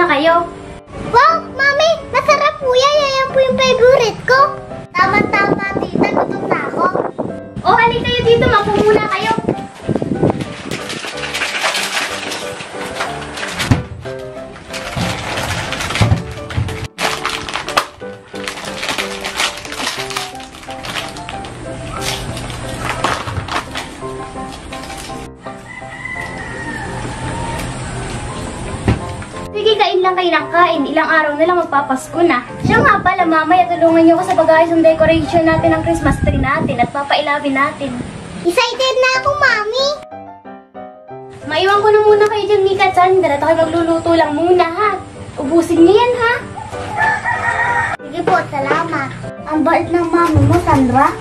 Kayo. Wow, Mami! Masarap po yan! Yan po yung favorite ko! Tama-tama, tita. Gutom na ako. O, halika kayo dito. Mapumuna kayo. Sige, kain lang kayo ng kain. Ilang araw na lang magpapasko na. Siya nga pala, mamaya tulungan niyo ko sa pag-ayos ng decoration natin ng Christmas tree natin at papailawin natin. Excited na ako, Mami! Maiwan ko na muna kayo dyan, Mika at Sandra. At ako magluluto lang muna, ha? Ubusin niyo yan, ha? Sige po, salamat. Ang bait ng mami mo, Sandra.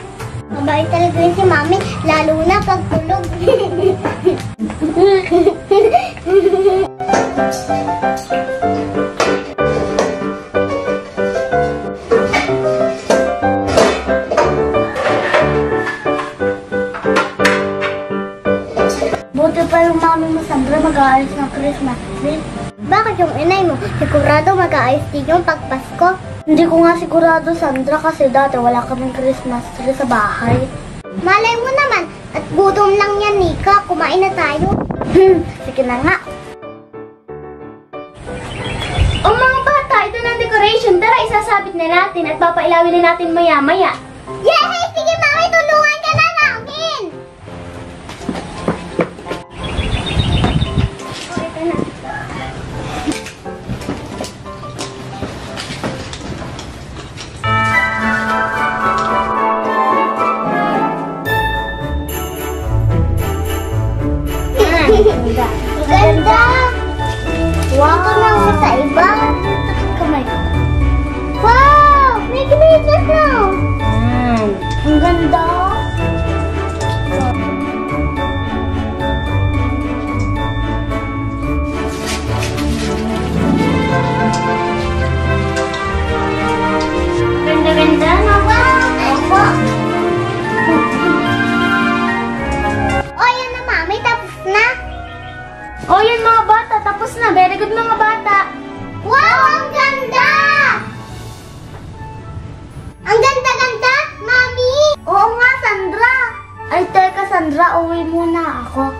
Ang bait talaga yun si Mami, lalo na pag tulog. Buti pa yung mami mo, Sandra, mag-aayos ng Christmas tree. Bakit yung inay mo? Sigurado mag-aayos din yung pagpasko. Hindi ko nga sigurado, Sandra, kasi dati wala kaming Christmas tree sa bahay. Malay mo naman, at gutom lang yan, Nika. Kumain na tayo. Sige na nga. O mga bata, ito na ang decoration. Tara, isasabit na natin at papailawin na natin maya-maya. Yay! Sige, Mami, tulungan ka na namin! Ganda! Wow! Ito na ako sa iba. Kamay ko. Wow! May glitters na! Ang ganda! Ganda-ganda, no? Opo! O, yan na, Mami. Tapos na. O yan mga bata, tapos na. Very good mga bata. Wow! Ang ganda! Ang ganda-ganda, Mami! Oo nga, Sandra. Ay, teka, Sandra. Uwi muna ako.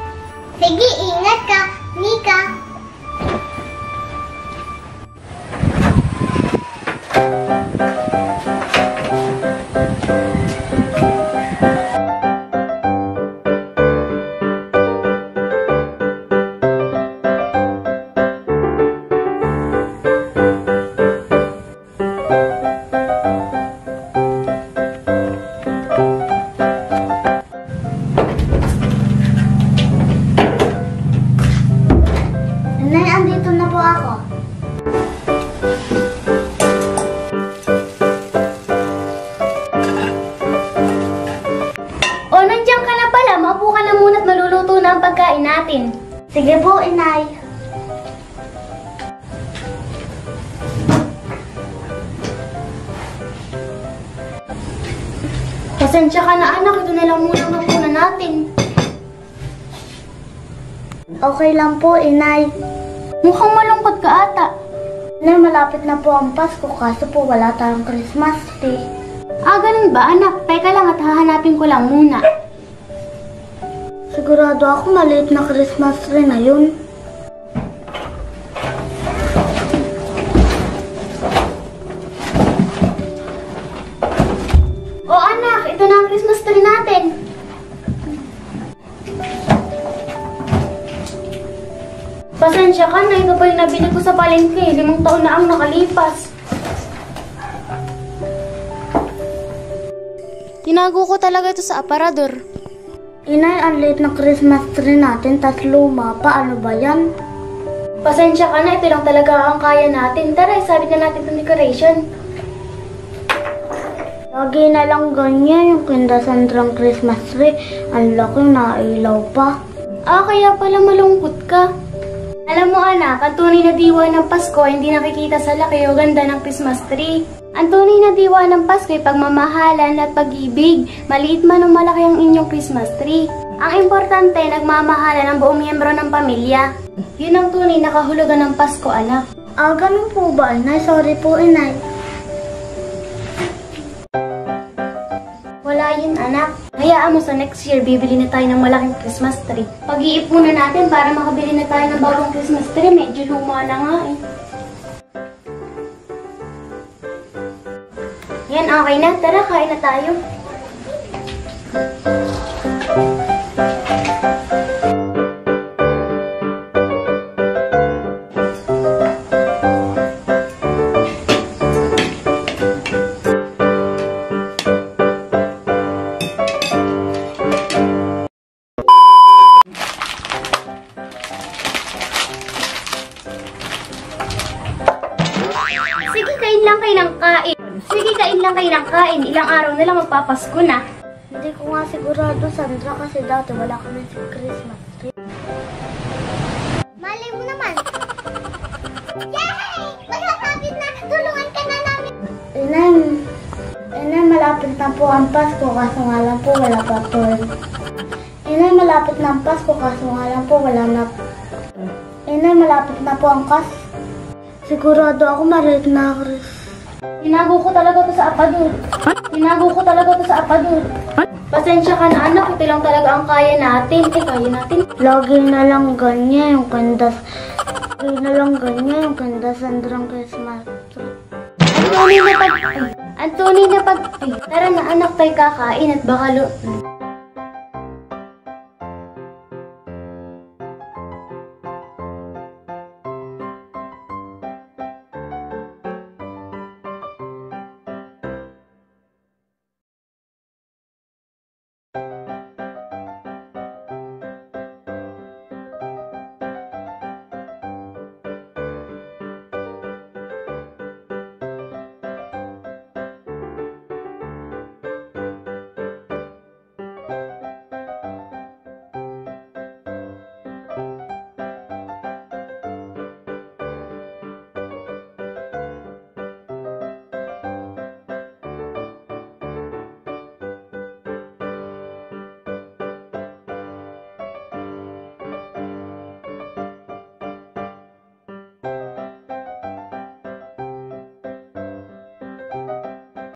Sige, ingat ka, Mika. Nay, andito na po ako. O, nandiyan ka na pala. Maupo ka na muna at maluluto na ang pagkain natin. Sige po, Inay. Pasensya ka na anak. Ito na lang muna ang luto na natin. Okay lang po, Inay. Mukhang malungkot ka ata. Nay, malapit na po ang Pasko kaso po wala tayong Christmas tree. Ah, ganun ba anak? Teka lang at hahanapin ko lang muna. Sigurado ako maliit na Christmas tree na yun. O anak, ito na ang Christmas tree natin. Pasensya ka na, ito pa yung nabili ko sa palengke. 5 taon na ang nakalipas. Tinago ko talaga ito sa aparador. Inay, ang liit na Christmas tree natin, tas luma pa. Ano ba yan? Pasensya ka na, ito lang talaga ang kaya natin. Tara, isabit na natin itong decoration. Lagi na lang ganyan yung Kinda Sandrang Christmas tree. Ang laki na ilaw pa. Kaya pala malungkot ka. Alam mo anak, ang tunay na diwa ng Pasko hindi nakikita sa laki o ganda ng Christmas tree. Ang tunay na diwa ng Pasko ay pagmamahalan at pag-ibig. Maliit man o malaki ang inyong Christmas tree. Ang importante, nagmamahalan ang buong miyembro ng pamilya. Yun ang tunay na kahulugan ng Pasko, anak. Ganun po ba, inay? Sorry po, inay. Wala yun, anak. Hayaan mo sa next year, bibili na tayo ng malaking Christmas tree. Pag-iipunan natin para makabili na tayo ng bagong Christmas tree. Medyo luma na nga eh. Yan, okay na. Tara, kain na tayo. Sige, kain lang kayo ng kain. Sige, kain lang kayo ng kain. Ilang araw na lang magpapasko na. Hindi ko nga sigurado, Sandra, kasi dati wala kami sa Christmas tree. Mali mo naman! Yay! Magkakapit na! Tulungan ka na namin! Inay, malapit na po ang Pasko, kaso nga lang po wala pa po. Inay, malapit na ang Pasko, kaso nga lang po wala na. Inay, malapit na po ang kas. Sigurado ako maliit na Chris. Tinago ko talaga to sa apador. Tinago ko talaga to sa apador. Pasensya ka na anak, ito lang talaga ang kaya natin. Kaya natin. Lagi na lang ganyan yung kandas. Lagi na lang ganyan yung kandas Sandrang Christmas tree. Ang tunay na pag... Tara na anak, tayo kakain at baka